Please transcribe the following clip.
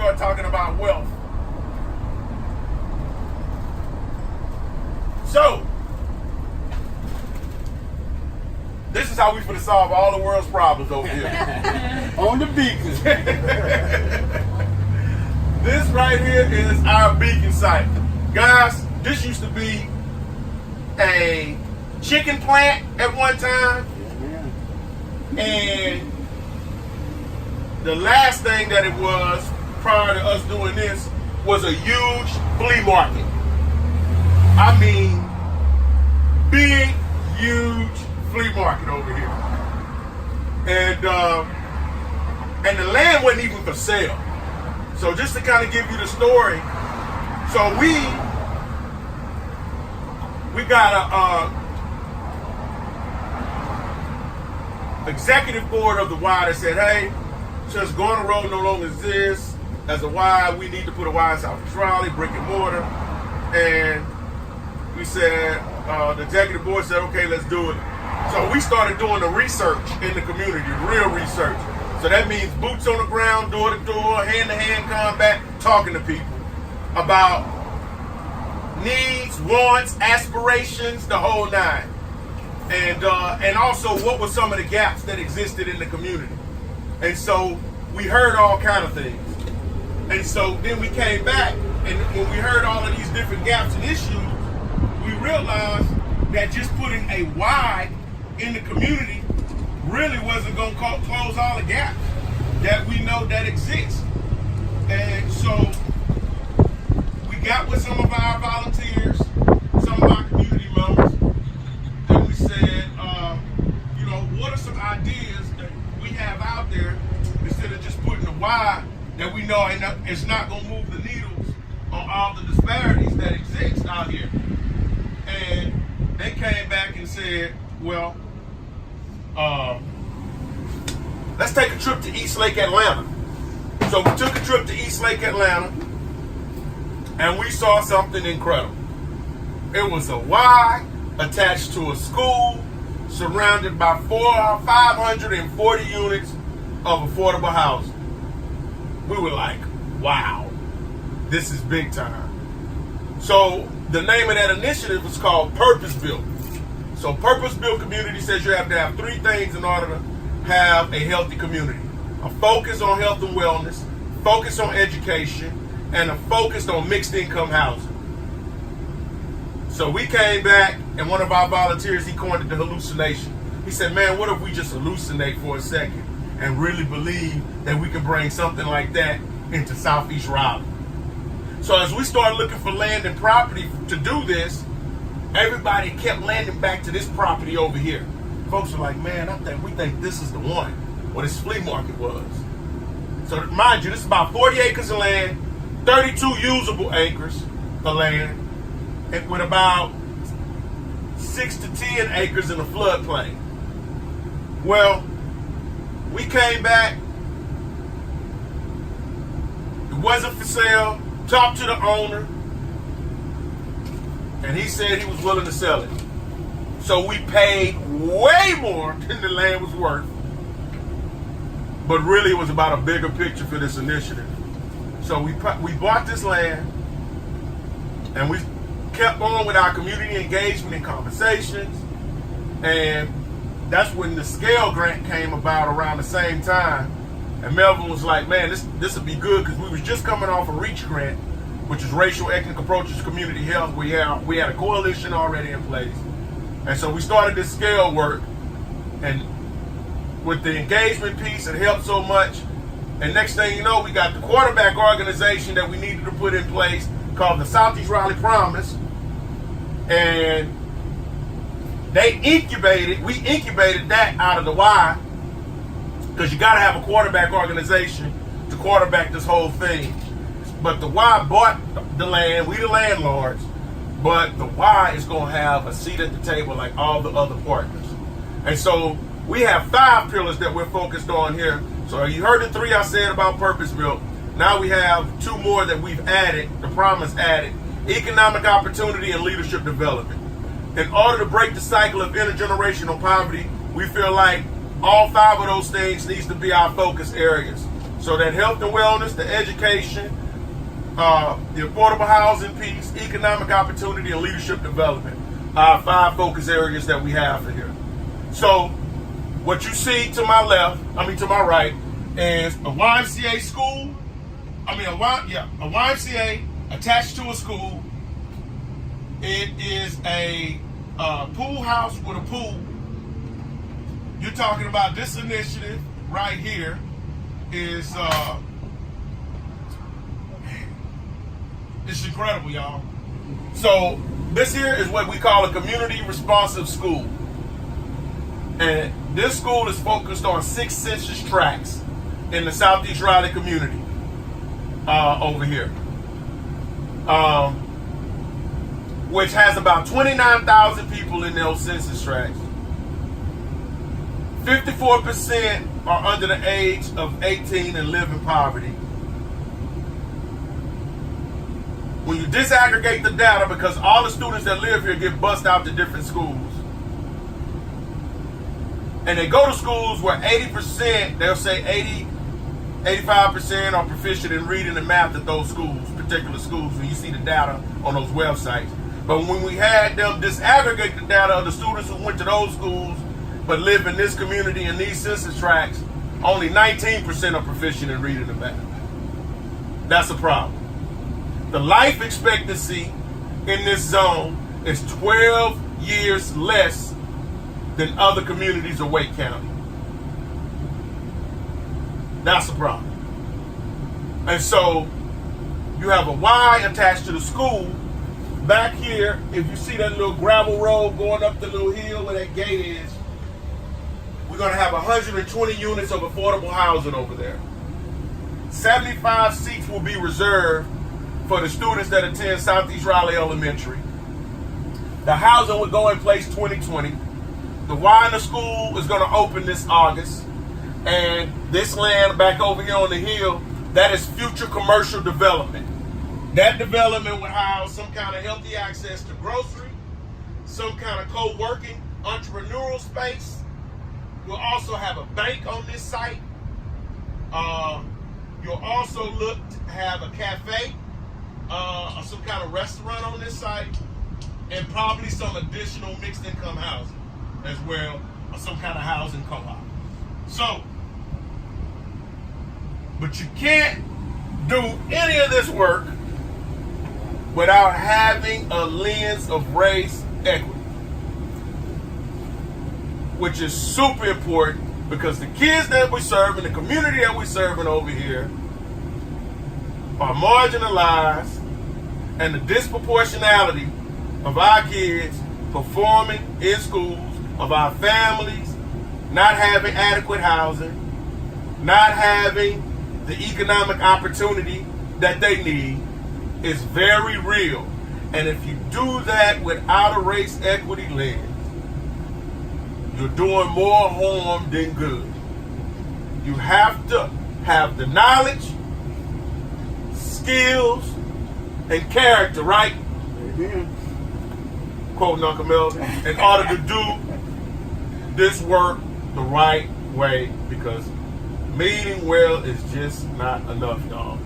start talking about wealth. So, this is how we finna solve all the world's problems over here. On the beacon. This right here is our beacon site. Guys, this used to be a chicken plant at one time. And the last thing that it was prior to us doing this was a huge flea market. I mean, big, huge flea market over here. And the land wasn't even for sale. So just to kind of give you the story, so we got a executive board of the Y that said, hey, since Garner Road no longer exists as a Y, we need to put a Y in Southeast Raleigh, brick and mortar. And we said, the executive board said, okay, let's do it. So we started doing the research in the community, real research. So that means boots on the ground, door to door, hand-to-hand combat, talking to people about needs, wants, aspirations, the whole nine. And also what were some of the gaps that existed in the community. And so we heard all kind of things. And so then we came back, and when we heard all of these different gaps and issues, we realized that just putting a Y in the community really wasn't going to close all the gaps that we know that exist. And so we got with some of our volunteers, some of our community members, and we said, what are some ideas that we have out there instead of just putting a Y that we know it's not going to move the needles on all the disparities that exist out here. And they came back and said, well, let's take a trip to East Lake, Atlanta. So we took a trip to East Lake, Atlanta, and we saw something incredible. It was a Y attached to a school surrounded by 540 units of affordable housing. We were like, wow, this is big time. So the name of that initiative is called Purpose Built. So Purpose Built Community says you have to have three things in order to have a healthy community. A focus on health and wellness, focus on education, and a focus on mixed income housing. So we came back, and one of our volunteers, he coined it the hallucination. He said, man, what if we just hallucinate for a second and really believe that we can bring something like that into Southeast Raleigh? So as we started looking for land and property to do this, everybody kept landing back to this property over here. Folks were like, man, we think this is the one where this flea market was. So mind you, this is about 40 acres of land, 32 usable acres of land, and with about 6 to 10 acres in the floodplain. Well, we came back. It wasn't for sale. Talked to the owner, and he said he was willing to sell it. So we paid way more than the land was worth. But really, it was about a bigger picture for this initiative. So we bought this land, and we kept on with our community engagement and conversations. And that's when the scale grant came about around the same time. And Melvin was like, man, this would be good, because we was just coming off a REACH grant, which is Racial Ethnic Approaches to Community Health. We had a coalition already in place. And so we started this scale work, and with the engagement piece, it helped so much. And next thing you know, we got the quarterback organization that we needed to put in place called the Southeast Raleigh Promise. And we incubated that out of the Y, because you got to have a quarterback organization to quarterback this whole thing. But the Y bought the land, we the landlords, but the Y is going to have a seat at the table like all the other partners. And so we have 5 pillars that we're focused on here. So you heard the 3 I said about Purpose Built. Now we have 2 more that we've added, the promise added: economic opportunity and leadership development. In order to break the cycle of intergenerational poverty, we feel like all 5 of those things needs to be our focus areas. So that health and wellness, the education, the affordable housing piece, economic opportunity, and leadership development are 5 focus areas that we have for here. So what you see to my right, is a YMCA school. A YMCA attached to a school. It is a pool house with a pool. You're talking about this initiative right here is it's incredible, y'all. So this here is what we call a community responsive school. And this school is focused on 6 census tracts in the Southeast Raleigh community over here, which has about 29,000 people in those census tracts. 54% are under the age of 18 and live in poverty. When you disaggregate the data, because all the students that live here get bussed out to different schools, and they go to schools where 80%, they'll say 85% are proficient in reading and math at those schools, particular schools, when you see the data on those websites. But when we had them disaggregate the data of the students who went to those schools but live in this community in these census tracts, only 19% are proficient in reading and math. That's a problem. The life expectancy in this zone is 12 years less than other communities of Wake County. That's a problem. And so you have a Y attached to the school. Back here, if you see that little gravel road going up the little hill where that gate is, we're going to have 120 units of affordable housing over there. 75 seats will be reserved for the students that attend Southeast Raleigh Elementary. The housing will go in place 2020. The Y in the school is going to open this August. And this land back over here on the hill, that is future commercial development. That development would house some kind of healthy access to grocery, some kind of co-working, entrepreneurial space. We'll also have a bank on this site. You'll also look to have a cafe, or some kind of restaurant on this site, and probably some additional mixed income housing as well, or some kind of housing co-op. So, but you can't do any of this work without having a lens of race equity, which is super important because the kids that we serve in the community that we're serving over here are marginalized, and the disproportionality of our kids performing in schools, of our families not having adequate housing, not having the economic opportunity that they need, is very real. And if you do that without a race equity lens, you're doing more harm than good. You have to have the knowledge, skills, and character, right? Amen. Quoting Uncle Melvin, in order to do this work the right way, because meaning well is just not enough, y'all.